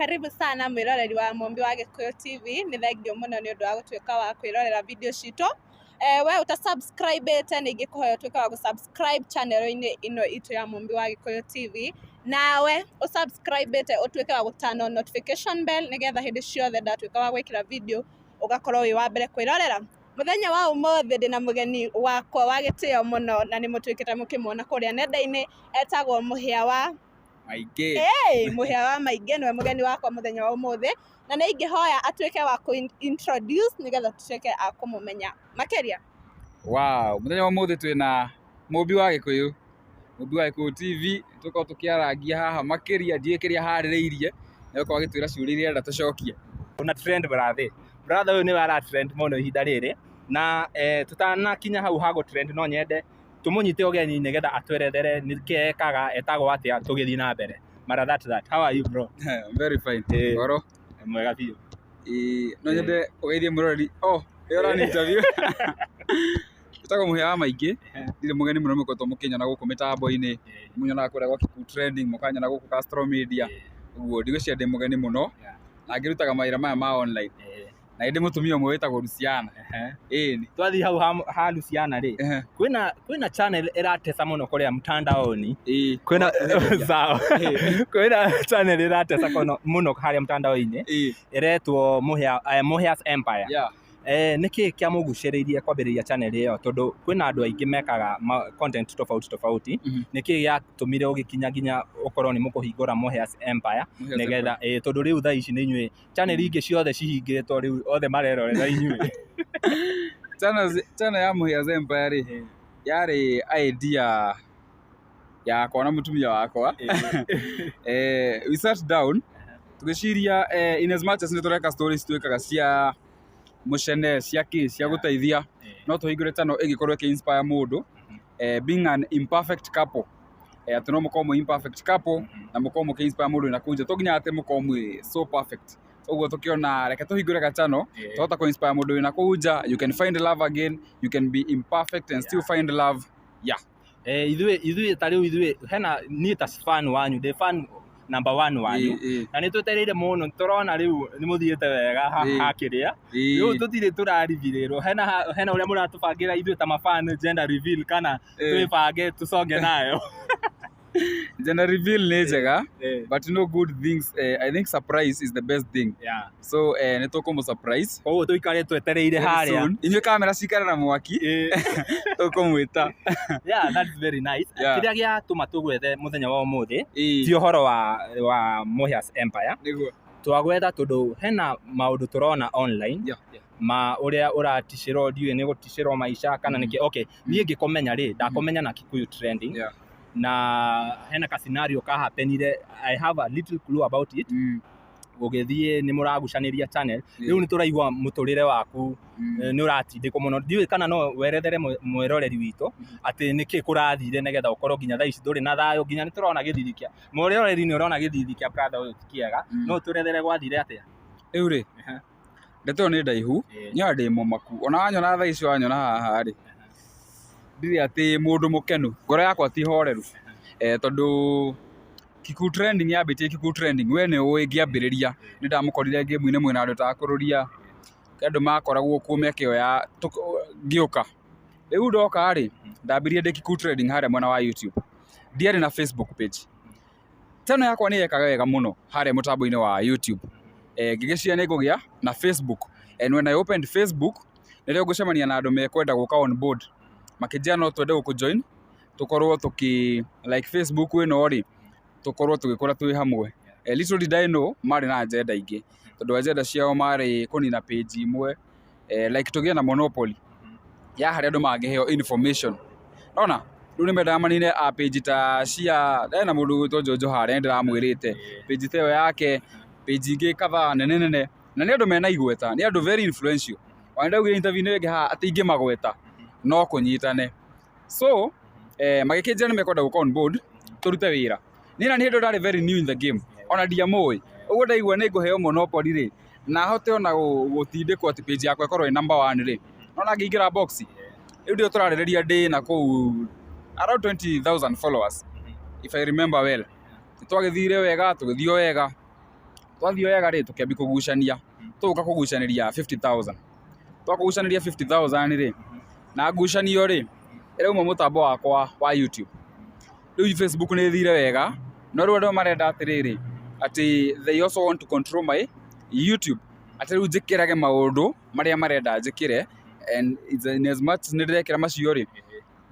Karibu sana mwiroreri wa Mumbi wa Gikuyu TV. Nĩ thengio mũno nĩ ũndũ wa gũtuĩka wa kwĩrorera video citũ. We utasubscribe te ningĩ kũhoya ũtuĩke wa gũsubscribe channel-inĩ ĩno itũ ya Mumbi wa Gikuyu TV. Nawe ũsubscribe te ũtuĩke wa gũtana notification bell nĩgetha hĩndĩ ciothe ndatuĩka wa gwĩkĩra video ũgakorwo wĩ wa mbere kwĩrorera. Mũthenya wa ũmũthĩ ndĩna mũgeni wakwa wa gĩtĩo mũno na nĩ mũtuĩkĩte mũkĩmuona kũrĩa nenda-inĩ, etagwo Mũhĩa wa Maingĩ. Mũhĩa wa Maingĩ nĩwe mũgeni wakwa mũthenya wa ũmũthĩ, na nĩ ingĩhoya atuĩke wa introduce nĩgetha tutuĩke a kũmũmenya makĩria. Wow, mũthenya wa ũmũthĩ twĩna Mumbi wa Gikuyu, Mumbi wa Gikuyu TV, tũkorwo tũkĩarangia haha makĩria ndiĩ kĩrĩa harĩrĩirie, nĩ gũkorwo agĩtwĩra ciũria iria arenda tũcokie. Una trend brother ũyũ nĩ ara trend mũno ihinda rĩrĩ, na tutanakinya hau ha trend no nyende tumunyite ũgeni nĩgetha atwerethere nĩkĩ ekaga etagwo atĩa tũgĩthiĩ na mbere. Mara that. How are you bro? Very fine. Goro mwega biũ. No nyende ũgeithie mũroreri. Ĩyo interview. Etagwo Mũhĩa wa Maingĩ. Ndirĩ mũgeni mũno mũkoretwo mũkĩnyona gũkũ mĩtambo-inĩ. Mũnyonaga kũrĩa gwa Gikuyu trending, mũkanyona gũkũ Castro Media. Ũguo ndigũcia ndĩ mũgeni mũno. Na ngĩrutaga mawĩra maya ma online. Na ĩndĩ mũtumia ũmwe wĩtagwo Luciana. Ĩni. Twathi hau ha Luciana rĩ. Kwĩna channel ĩratesa mũno kũrĩa mtandao-inĩ. Kwĩna sawa. Kwĩna channel ĩratesa mũno harĩa mtandao-inĩ. Ĩretwo Mũhĩa's Empire. Nĩkĩ kĩamũgucĩrĩirie kwambĩrĩria channel ĩyo tondũ kwĩna andũ aingĩ mekaga content tofauti. Nĩkĩ gĩatũmire ũgĩkinya nginya ũkorwo nĩ mũkũhingũra Mũhĩa's Empire nĩgetha tondũ rĩu thaa ici nĩ inyuĩ channel ingĩ ciothe cihingĩtwo rĩu othe marerorera inyuĩ. Channel ya Mũhĩa's Empire rĩ yarĩ idea yakwa na mũtumia wakwa. We sat down tũgĩciria in as much as nĩ tũreka stories tuĩkaga cia mũcene cia gũteithia no tũhingũre channel ĩgĩkorwo ĩkĩ-inspire mũndũ being an imperfect couple. Atĩ no mũkorwo mwĩ imperfect couple na mũkorwo mũkĩ-inspire mũndũ na kũnja to nginya atĩ mũkorwo mwĩ so perfect. Ũguo tũkĩona reke tũhingũre ga channel tũhota kũ-inspire mũndũ wĩna kũnja. You can find love again, you can be imperfect and still find love. Ithuĩ ta rĩu ithuĩ hena niĩ ta fan wanyu, the fan number 1 wanyu, na nĩ twetereire mũno tũrona rĩu nĩ mũthiĩte wega hakĩrĩa rĩu tũtirĩ tũrarivĩrĩrwo hena ũrĩa mũratũbangĩra ithuĩ ta mafan gender reveal kana twĩbange tũconge nayo. Gender reveal nĩ njega but no good things. I think surprise is the best thing. So nĩ tũkũmũ surprise. Koguo tũikare twetereire harĩa inyuĩ kamera cikare na mwaki tũkũmwĩta. That's very nice. Kĩrĩa gĩatũma tũgwethe mũthenya wa ũmũthĩ ti ũhoro wa Mũhĩa's Empire. Twagwetha tondũ hena maũndũ tũrona online ma ũrĩa ũraticĩrwo ndiũĩ nĩ gũticĩrwo maica kana nĩkĩ. Niĩ ngĩkomenya rĩ ndakomenya na Gikuyu trending na hena ka scenario ka happenire. I have a little clue about it. Ũgĩthiĩ nĩ mũragucanĩria channel rĩu nĩ tũraigua mũtũrĩre waku nĩ ũratindĩkwo mũno. Ndiũĩ kana no werethere mwĩroreri witũ atĩ nĩkĩ kũrathire nĩgetha ũkorwo nginya thaa ici ndũrĩ na thayũ nginya nĩ tũrona gĩthithi kĩa mwĩroreri nĩ ũrona gĩthithi kĩa brother ũyũ ti kĩega. No tũrethere gwathire atĩa rĩu rĩ ndeto nĩ ndaihu nyoa ndĩ mũmaku ona wanyona thaa ici wanyona haha rĩ ndirĩ atĩ mũndũ mũkenu ngoro yakwa ti horeru tondũ Gikuyu trending yambĩtie Gikuyu trending we nĩ ũĩ ngĩambĩrĩria nĩ ndamũkorire game-inĩ mwĩna andũ takũrũria andũ makoragwo kuo mĩaka ĩyo ya ngĩũka rĩu ndoka rĩ ndambĩrĩrie ndĩ Gikuyu trending harĩa mwena wa YouTube ndiarĩ na Facebook page. Channel yakwa nĩ yekaga wega mũno harĩa mũtambo-inĩ wa YouTube. Ngĩgĩciria nĩ ngũgĩa na Facebook and when I opened Facebook nĩrĩo ngũcemania na andũ mekwenda gũka on board makĩnjĩra no twende gũkũjoin tũkorwo tũkĩ like Facebook ĩno rĩ tũkorwo tũgĩkora twĩ hamwe. Little did I know marĩ na agenda ingĩ tondũ agenda ciao marĩ kũnina page imwe like tũgĩe na monopoly ya harĩa andũ mangĩheo information. Nona rĩu nĩ mendaga manine page ta cia na mũndũ gwĩtwo Jojo harĩa ndĩramwĩrĩte page ta ĩyo yake page ingĩ kadhaa nene na nĩ andũ mena igweta nĩ andũ very influential. Wanda ũgĩe interview nĩ haha atĩ ingĩ magweta no kũnyitane. So magĩkĩnjĩra nĩ mekwenda gũka on board tũrute wĩra. Niĩ na nĩ hĩndĩ ndarĩ very new in the game ona ndiamũĩ. Ũguo ndaigua nĩ ngũheo monopoly rĩ na hote ona gũtindĩkwo atĩ page yakwa ĩkorwo ĩ number 1 rĩ nona ngĩingĩra box rĩu ndio tũrarĩrĩria ndĩ na kũu around 20,000 followers if I remember well. Twagĩthire wega tũgĩthio wega twathio wega ri tukiambi kugucania tuka kugucaniria 50,000 twakugucaniria 50,000 ri na ngucanio ri irauma mutambo wakwa wa YouTube riu Facebook ni thire wega no riu andu marenda atiriri ati they also want to control my YouTube ati riu njikirage maundu maria marenda njikire and in as much ni ndirekira macio ri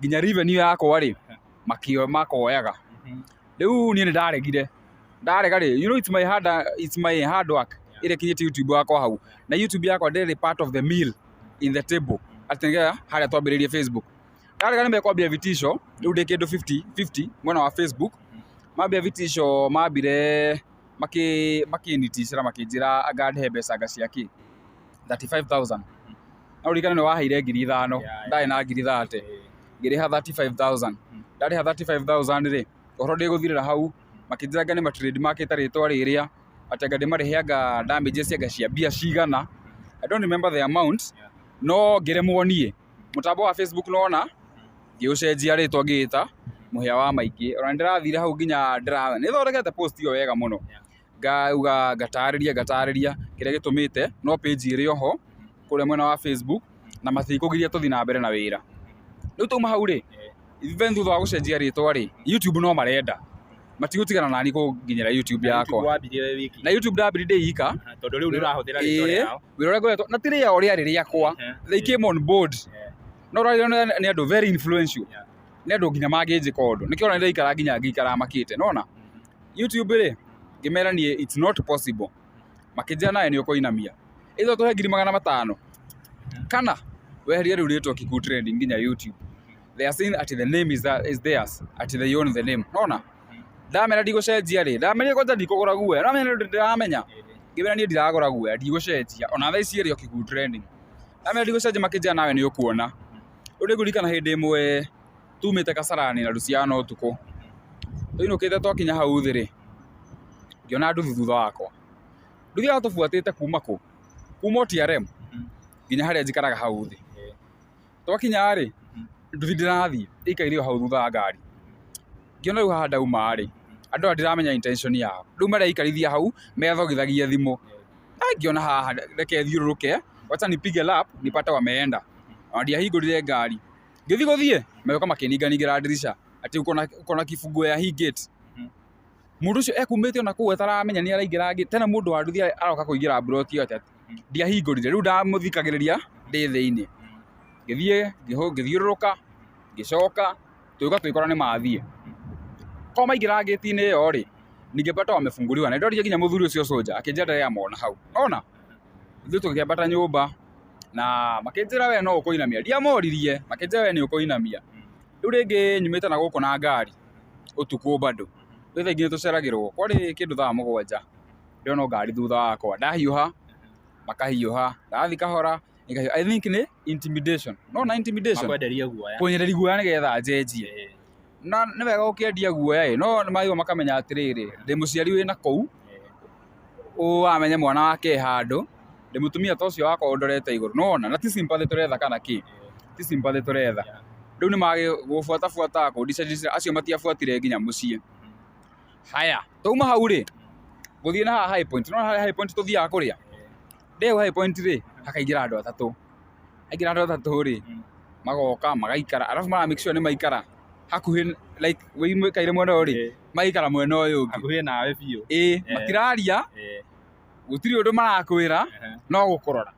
nginya revenue yakwa ri makio makoyaga riu ni ndaregire ndarega ri you know it's my hard work ire kinyite YouTube yakwa hau na YouTube yakwa ndiri part of the meal in the table atengera haria twambiririe Facebook ndarega ni mekwambia vitisho riu ndi kindu 50 mwena wa Facebook mambia vitisho mambire makinitishira makinjira agande mbeca ngaciaki 35,000 na urikana ni waheire 5,000 ndai na 30 ngiriha 35,000 ndariha 35,000 ri ohoro ndi guthirira hau makinjira ngane ma trade market ritwa riria atenga ndi mariheanga damages cia bia cigana I don't remember the amount no ngiremwo nie mutambo wa Facebook nona ngiucenjia ritwa ngita muhia wa maingi ona ndirathire hau nginya ndira ni thondekete post iyo wega muno ngauga ngatariria kiria gitumite no page iri oho kuria mwena wa Facebook na matikugiria tuthi na mbere na wira riu tuma hau ri even thutha wa gucenjia ritwa ri YouTube no marenda matigutigana nani kunginyira YouTube yakwa na YouTube ndambiri ndiika tondu riu nirahuthira ritwa riao wira ngoretwo na tiri ya ria riakwa they came on board no right ni andu very influential ni andu nginya manginjika undu nikiona ndikara nginya ngikara makite nona YouTube ri ngimera ni it's not possible makinjia naye ni ukoinamia itho tuhe 500 kana weheria riu ritwa kiku trending nginya YouTube they are saying at the name is theirs at they own the name nona ndamenya ndigucenjia ri ndamenya kwanza ndikugura guoya ndamenya ndiramenya ngimera ni ndiragura guoya ndigucenjia ona thaa ici ri kiku trending ndamenya ndigucenjia makinjia nawe ni ukuona uri gurikana hindi imwe tumite kasarani na Luciano utuku tuinukite twakinya hau thi ri ngiona nduthi thutha wakwa nduthi ya tufuatite kuma TRM nginya haria njikaraga hau thi twakinya ri nduthi ndirathie ikairio hau thutha wa ngari ngiona riu haha ndauma ri andu ndiramenya intention yao riu maraikarithia hau methogithagia thimu ngiona haha reke thiururuke wacha nipige lap nipate wameenda ndiahingurire ngari ngithi guthie meoka makiningira dirisha ati ukona kifungo ya hii gate mundu ucio ekumite ona ku etaramenya ni araingira tena mundu wa nduthi aroka kuingira broti yote ndiahingurire riu ndamuthikagiriria ndi thiini ngithie ngithiururuka ngicoka twikora ni mathie ko maingira gate-ini yo ri ningepata wamefunguliwa na ndoria nginya muthuri ucio soja akinjira ya mona hau ona ithu tukiambata nyumba na makinjira we no ukoinamia ndiamoririe makinjira we ni ukoinamia riu ringi nyumite na guku na ngari utuku bado wethe nginya tuceragirwo kwari kindu thaa 7 ndiona ngari thutha wakwa ndahiuha makahiuha ndathi kahora I think ni intimidation no na intimidation makwenderia guoya kunyereria guoya nigetha njenjie na ni wega ukiendia guoya no ni maigo makamenya atiriri ndi muciari wina kou amenya mwana wake handu ndi mutumia ta ucio wako ndorete iguru nona na ti sympathy turetha kana ki ti sympathy turetha riu ni magi gufuata kundisha acio matiafuatire nginya mucie haya tauma hau ri guthie na high point no high point tuthiaga kuria ndeu high point ri hakaingira andu atatu ri magoka magaikara arafu mara make sure ni maikara hakuhi like we kaire mwena uri maikara mwena uyu hakuhi nawe biu matiraria gutiri undu marakwira no gukurora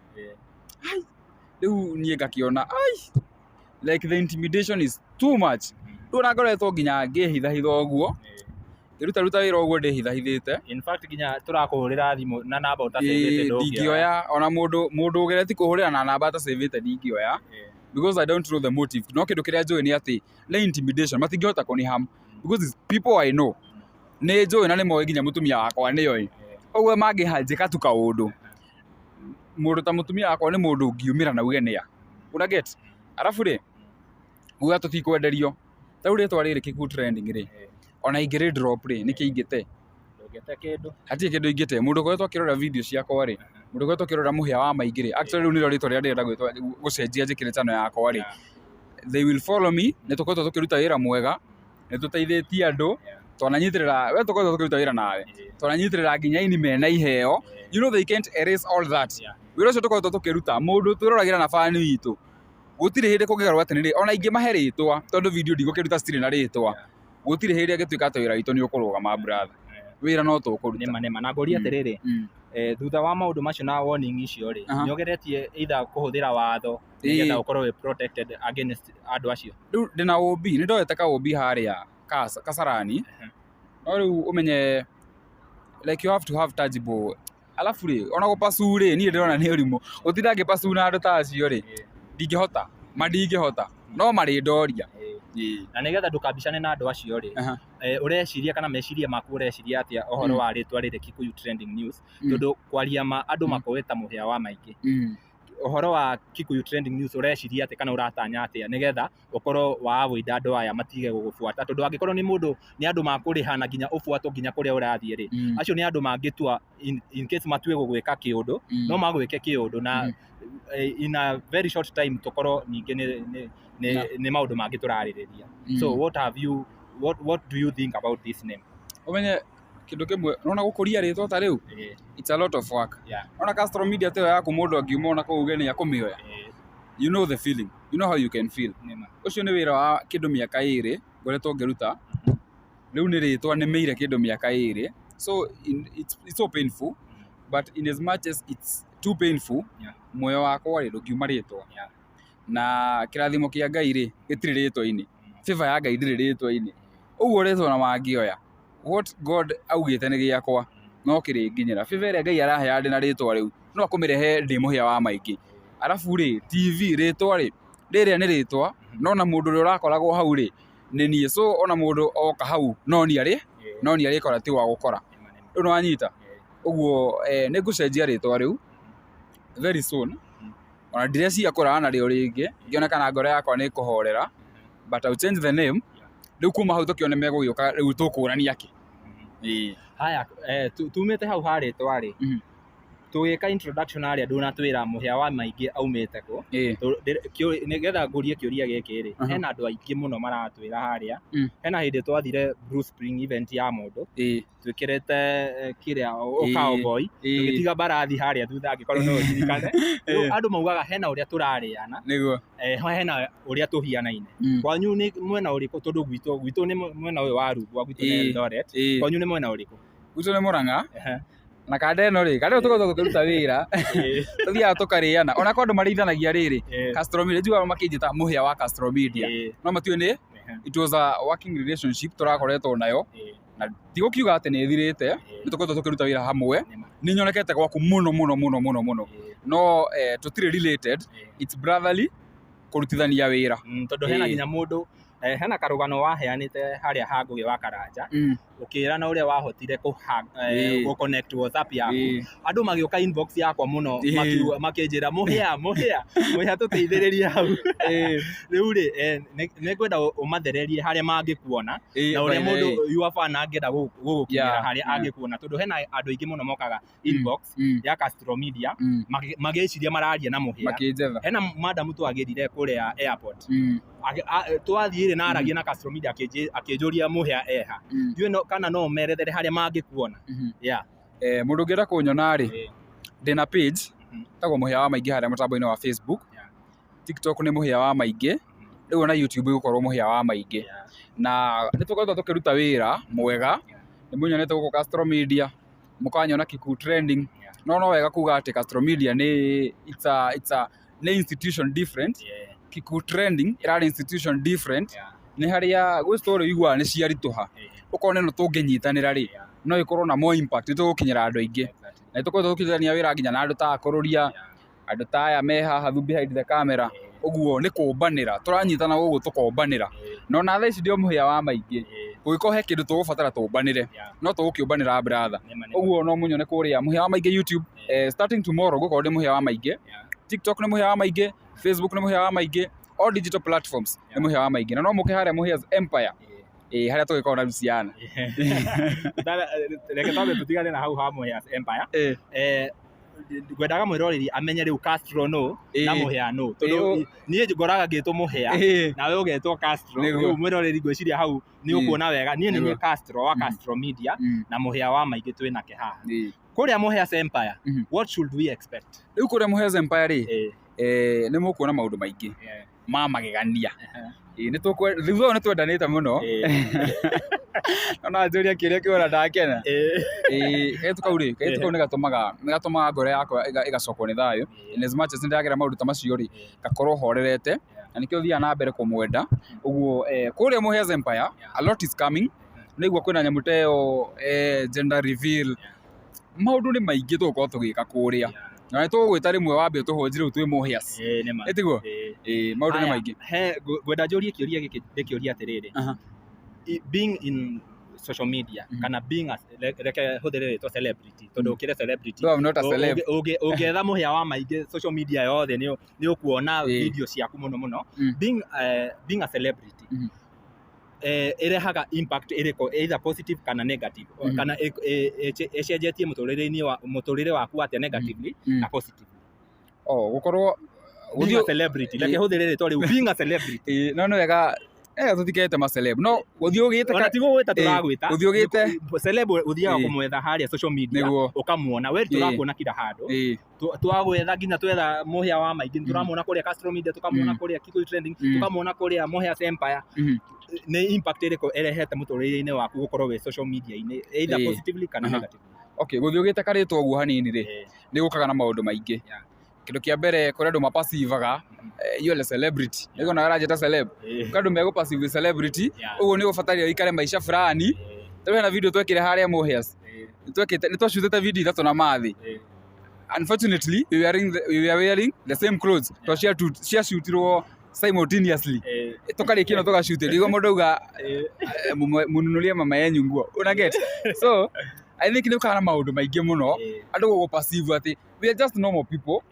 riu nie ngakiona like the intimidation is too much ndona ngoretwo nginya ngihitha uguo ruta wira uguo ndihithahithite in fact nginya turakuhurira thimu na namba utasevete ndingioya ona mundu ugereti kuhurira na namba utasevete ndingioya because I don't know the motive no kindu kiria njui ni ati le intimidation matingihota kuniham because these people I know ni njui na ni moe nginya mutumia wakwa ni yoi uguo mangihanjika tu kaundu mundu ta mutumia wakwa ni mundu ungiumira na ugenia una get arafu ri uga tutikwenderio tau ritwa riri kiku trending ri ona ingire drop ri niki ingite ndogete kindu hati kindu ingite mundu kwetwa kirora video ciakwa ri mundu kwetwa kirora muhia wa maingi ri actually ru ni ritwa ria ndenda gwetwa gucenjia njikire channel yakwa ri they will follow me ni tukwetwa tukiruta wira mwega ni tuteithĩtie andu twananyitirira we tukoretwo tukiruta wira nawe twananyitirira nginya ini mena iheo you know they can't erase all that wira ucio tukoretwo tukiruta mundu twiragira na fani witu gutire hindi kungigarwa atiniri ona ingi mahe ritwa tondu video ndigukiruta stiri na ritwa gutire hindi agituika ati wira witu ni ukurugama brother wira no tukuruta nema na ngori atiriri thutha wa maundu macio na warning icio ri nyogeretie either kuhuthira watho nigetha ukorwo we protected against andu acio riu ndina OB ni ndoete ka OB haria Kasarani no riu umenye like you have to have tangible alafu ri ona gupasu ri ni ndirona ni urimu utithange pasu na andu ta acio ri ndingihota mandingihota no mari ndoria na nigetha ndukabicane na andu acio ri ureciria kana meciria maku ureciria atia ohoro wa ritwa riri Kikuyu trending news tondu kwaria andu makoeta muhia wa maingi ohoro wa Kikuyu trending news ureciria atia kana uratanya atia nigetha ukorwo wa avoid andu aya matige gugufuata tondu angikorwo ni mundu ni andu makurihana nginya ufuatwo nginya kuria urathie ri acio ni andu mangitua in case matue gugwika kiundu no magwike kiundu na in a very short time tukorwo ningi ni maundu mangi turaririria so what do you think about this name umenye kindu kimwe nona gukuria ritwa ta riu it's a lot of work ona Castro Media teo yaku mundu angiumona ko ugeni ya kumioya you know the feeling you know how you can feel ucio ni wira wa kindu miaka iri ngoretwo ngeruta riu ni ritwa ni meire kindu miaka iri so it's so painful but in as much as it's too painful moyo wakwa ri ndukiuma ritwa na kirathimo kia Ngai ri gitiri ritwa-ini favor ya Ngai ndiri ritwa-ini uguo ritwa na mangioya what God augite ni giakwa no kiri nginyira favor ria Ngai arahe andi na ritwa riu no akumirehe ndi muhia wa maingi arafu ri TV ritwa ri riria ni ritwa no na mundu ri urakoragwo hau ri ni nie so ona mundu oka hau no ni ari kora ti wa gukora riu no anyita uguo ni ngucenjia ritwa riu very soon ona ndirecia kurana rio ringi ngiona kana ngoro yakwa ni kuhorera but I'll change the name riu kuma hau tukione megugiuka riu tukurania ki haya tumete hau haritwa ri tuwika introduction aria ndunatwira muhia wa maingi aumite ko nigetha ngurie kiuria giki ri hena andu aingi muno maratwira haria hena hindi twathire Bruce Spring event ya mundu twikirete kiria cowboy tugitiga barathi haria thutha angikorwo no thirikane andu maugaga hena uria turariana niguo hena uria tuhianaine kwanyu ni mwena uriku tondu gwitu ni mwena uyu wa Rungwa gwitu ni Eldoret kwanyu ni mwena uriku gwitu ni Murang'a na kadeno ri kadeno tuko tukiruta wira tuthia tukariana ona kondu marithanagia riri Castro Media njua makinjita muhia wa Castro Media no matue ni it was a working relationship turakoretwo nayo na tigo kiuga ati ni thirite ni tukoretwo tukiruta wira hamwe ni nyonekete gwaku muno no tutire related it's brotherly kurutithania wira tondu hena nginya mundu hena karugano waheanite haria hangugi wa Karanja ukira na uria wahotire ku connect WhatsApp yaku andu magioka inbox yakwa muno makinjira muhia tuteithiririe hau riu ri ningwenda umathererie haria mangikuona na uria mundu yuafana angenda gugukinyira haria angikuona tondu hena andu aingi muno mokaga inbox ya Castro Media mageciria mararia na muhia hena madam twagirire kuria airport twathire na aragia na Castro Media akinjuria muhia eha ndiwe kana no merethere haria mangikuona mundu ngira kunyona ri ndina page tagwo muhia wa maingi haria mutambo-ini wa Facebook TikTok ni muhia wa maingi riu na YouTube gukorwo muhia wa maingi na nitukoretwo tukiruta wira mwega ni munyonete guko Castro Media mukanyona Kikuyu trending no wega kuga ati Castro Media ni it's a institution different Kikuyu trending irari institution different ni haria gwi story igwa ni ciarituha ukone no tunginyitanira ri no ikorwo na more impact tugukinyira andu aingi na tukoretwo tukithania wira nginya na andu ta akururia andu ta aya me haha behind the camera uguo ni kumbanira turanyitana gugu tukombanira no na thaa ici ndio muhia wa maingi gugiko he kindu tugubatara tumbanire no tugukiumbanira brother uguo no munyone kuria muhia wa maingi YouTube starting tomorrow gukorwo ndi muhia wa maingi TikTok ni muhia wa maingi Facebook ni muhia wa maingi all digital platforms ni muhia wa maingi na no muke haria Muhia's Empire haria tugikorwo na Luciana reke twabe tutigane na hau ha Muhia's Empire ngwendaga mwiroreri amenye riu Castro no na muhea no tondu nie ngoraga ngitwo muhea nawe ugetwo Castro riu mwiroreri ngwiciria hau ni ukuona wega nie ni Castro wa Castro Media na muhea wa maingi twinake haha kuria Muhea's Empire what should we expect riu kuria Muhea's Empire ri ni mukuona maundu maingi ma magegania ni tukwe twendanite muno ona njuria kiria kiora ndakena kaitukauri ni gatumaga ngoro yakwa igacokwo ni thayo in as much as ndagera maundu ta macio ri gakorwo horerete na nikio thia na mbere kumwenda uguo kuria Muhea's Empire a lot is coming niguo kwina nyamuteo gender reveal maundu ni maingi tugukorwo tugika kuria na tugwita rimwe wambe tuhonjire twi Muhea's etiguo maundu ni maingi gwenda njurie kiuria atiriri being in social media kana being a reke hudere to celebrity tondu ukire celebrity no I'm not a celeb ugetha muhea wa maingi social media yothe ni ukuona video ciaku muno being a celebrity irehaga impact iriko either positive kana negative kana ecenjetie muturire waku ate negatively na positive gukorwo being a celebrity like hudere to being a celebrity no wega tutikete ma celeb no uthio gite kana tigo gwita turagwita uthio gite celeb uthiaga kumwetha haria social media ukamuona we turakuona kila handu twagwetha nginya twetha muhea wa maingi turamuona kuria Castro Media tukamuona kuria Kikuyu Trending tukamuona kuria Muhea's Empire ni impact iriko erehete muturire-ini waku gukorwo we social media ini either positively kana negatively okay guthio gite karitwo uguo hanini ri ni gukaga na maundu maingi kindu kia mbere kuri andu mapasivaga you are celebrity niko na raja ta celeb kandu mego passive celebrity uguo ni ufataria ikare maisha fulani tena video twekire haria Muhea's twekite ni twashutete video ithatu na mathi unfortunately we were wearing the same clothes to share shootirwo simultaneously tukari kino tukashoot rigo munduga mununulie mama yenyu nguo una get so I think ni kana maundu maingi muno andu go passive ati we are just normal people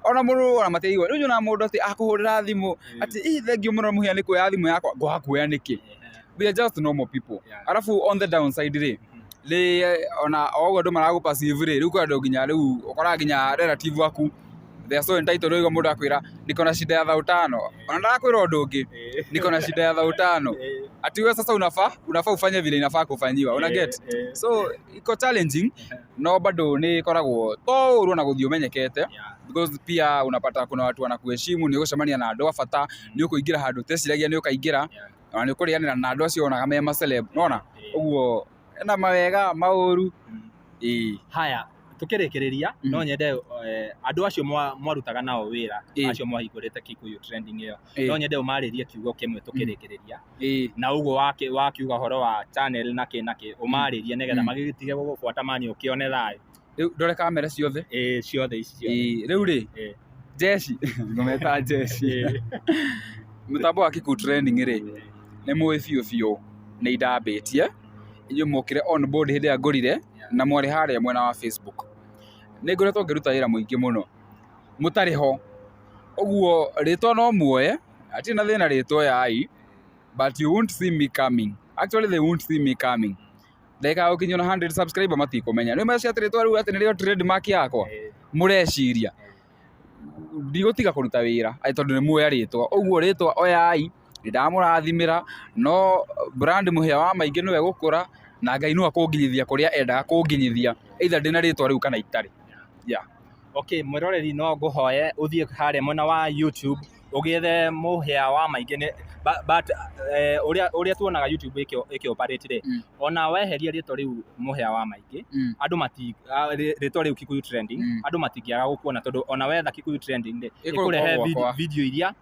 ona muru ona mateiwa riu na mundu ati akuhurira thimu ati thengio muno muhia ni kuya thimu yakwa gwakuya niki we are just normal people arafu on the downside ri ona ogo ndu maragu passive ri riu kwa ndu nginya riu ukora nginya relative waku they are so entitled riu mundu akwira niko na shida ya thau tano ona ndarakwira undu ungi niko na shida ya thau tano ati wewe sasa unafaa ufanye vile inafaa kufanyiwa una get so iko challenging no bado ni koragwo to urona guthio menyekete because pia unapata kuna watu wanakuheshimu ni gucemania na andu afata ni ukuingira handu teciragia ni ukaingira na ni ukurianira na andu acio onaga me ma celeb unaona uguo ena mawega mauru haya tukirikiria no nyende andu acio mwarutaga nao wira acio mwahingurite Kikuyu Trending iyo no nyende umaririe kiugo kimwe tukirikiria na uguo wakiuga horo wa channel nake umaririe nigetha magitige gubuata mani ukione thayo riu ndore kamera ciothe ciothe icio riu ri jeshi ngometa jeshi mutambo wa Kikuyu Trending ri ni mwe biu ni indambitie inyu mukire on board hindi ya ngorire na mwari haria mwena wa Facebook ni ngoretwo ngiruta wira muingi muno mutari ho uguo ritwa no muoye ati na thina ritwa yai but you won't see me coming actually they won't see me coming ndeka ukinyo na 100 subscriber matikomenya ni macia ritwa riu ati nirio trademark yakwa mureciria ndigutiga kuruta wira ai tondu ni muoya ritwa uguo ritwa oyai ndamurathimira no brand Muhea wa maingi niwe gukura na Ngai no akunginyithia kuria endaga kunginyithia either ndina ritwa riu kana itari okay mwiroreri no nguhoye uthie haria mwena wa YouTube ugiethe Muhea wa maingi but uria tuonaga YouTube iki operate ri ona weheria ritwa riu Muhea wa maingi andu mati ritwa riu Kikuyu Trending andu matingiaga gukuona tondu ona wetha Kikuyu Trending ri ikurehe video iria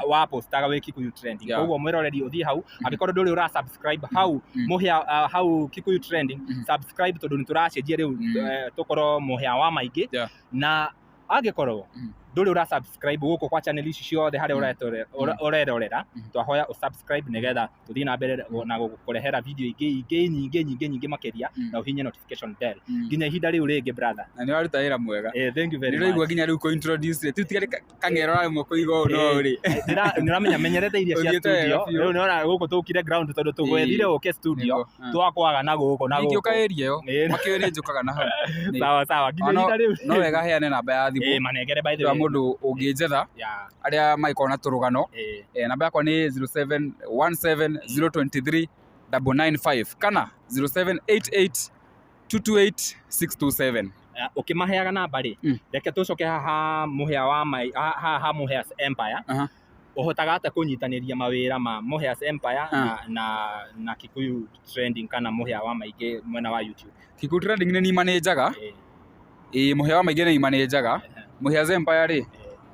wa postaga we Kikuyu Trending koguo mwiroreri uthie hau agikorwo nduri ura subscribe hau Muhea hau Kikuyu Trending subscribe tondu ni turacenjia riu tukorwo Muhea wa maingi na agikorwo nduri ura subscribe guku kwa channel ici ciothe hari urerorera twahoya usubscribe nigetha tuthii na mbere na gukurehera video nyingi makiria na uhinye notification bell nginya ihinda riu ringi brother na ni waruta wira mwega thank you very much niraigua nginya riu ko introduce tu tigari kangero ra mwe kuigo no ri niramenya menyerete iria cia studio riu nora guku tukire ground tondu tugwethire uke studio twakwaga na guku ningĩ ũkaĩria yo makĩũria njũkaga na hau sawa nginya ihinda riu no wega heane namba ya thimũ manengere by the way mũndũ ũngĩnjetha arĩa maĩkorwo na tũrũgano namba yakwa nĩ 0717023995 kana 0788228627 ukimaheaga namba ri reke tucoke haha muhea wa haha Muheas Empire uhotaga ata kunyitaniria mawira ma Muheas Empire na Kikuyu Trending kana muhea wa maingi mwena wa YouTube. Kikuyu Trending ni manajaga muhea wa maingi ni manajaga Muheas Empire ri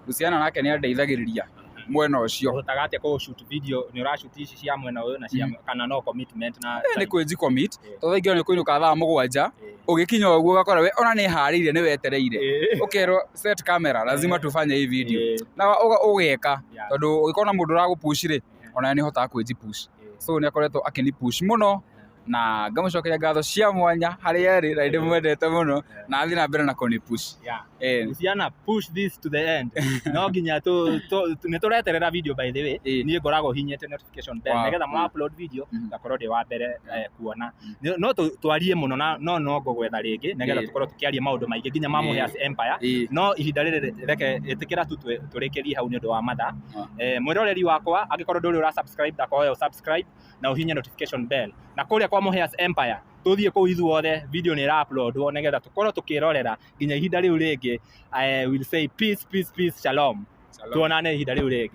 Luciana nake ni andeithagiriria mwena ucio uhotaga ate ko shoot video ni ura shoot ici cia mwena uyu na cia kana no commitment na ni kwenji commit to thaingĩ ni kuinuka thaa mũgwanja ugikinya uguo gakora we ona ni harĩire ni wetereire ukerwo set camera lazima tufanye hii video na ugeka tondu ukikona mundu uragupush ri ona ni hotaga kwenji push so ni akoretwo akini push muno na ngamucokeria ngatho cia mwanya hari eri na ndimwendete muno na athi na mbere na kuni push Luciana push this to the end no nginya ni tureterera video by the way ni ngoragwo hinyete notification bell nigetha mu upload video ngakorwo ndi wa mbere kuona no twarie muno no ngogwetha ringi nigetha tukorwo tukiaria maundu maingi nginya ma Muheas Empire no ihinda riri reke itikira tu turikirie hau ni undu wa matha mwiroreri wakwa angikorwo nduri ura subscribe ndakoya subscribe na uhinye notification bell na kuria kwa Muheas Empire tuthie ku ithuothe video ni ra uploadwo nigetha tukorwo tukirorera nginya ihinda riu ringi I will say peace shalom tuonane ihinda riu ringi.